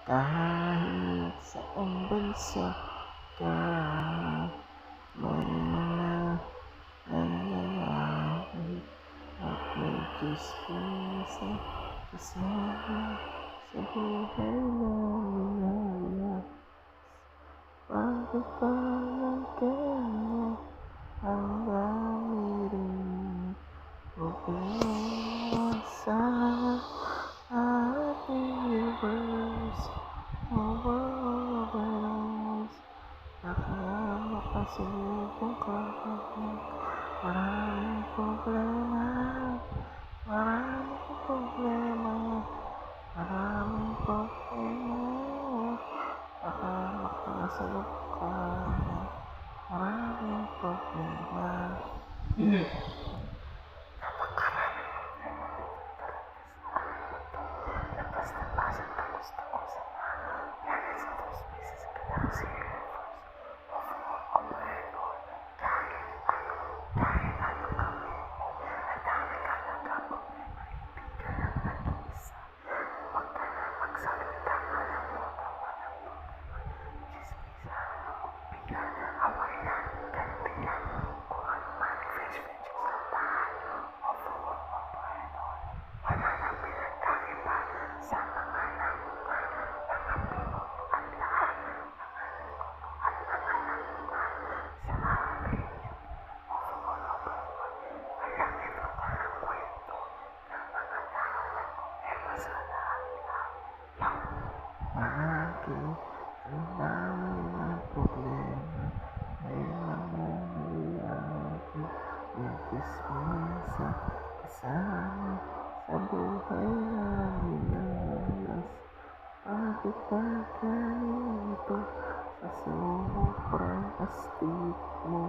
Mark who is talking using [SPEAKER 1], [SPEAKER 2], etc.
[SPEAKER 1] Kahit saang bansa ka, may mga nangyayari at may chismisa kasama sa buhay namin ngayon. Bakit ba ng kanya ang dami rin problema sa ating universe? Overwhelmed, baka makasalubong ka ng maraming problema, maraming problema, maraming problema. Baka makasalubong ka ng maraming problema. Bakit ang dami ng problema? May mga nangyayari, may chismisa kasama sa buhay namin ngayon. Bakit ba ganito? Sa sobrang astig mo,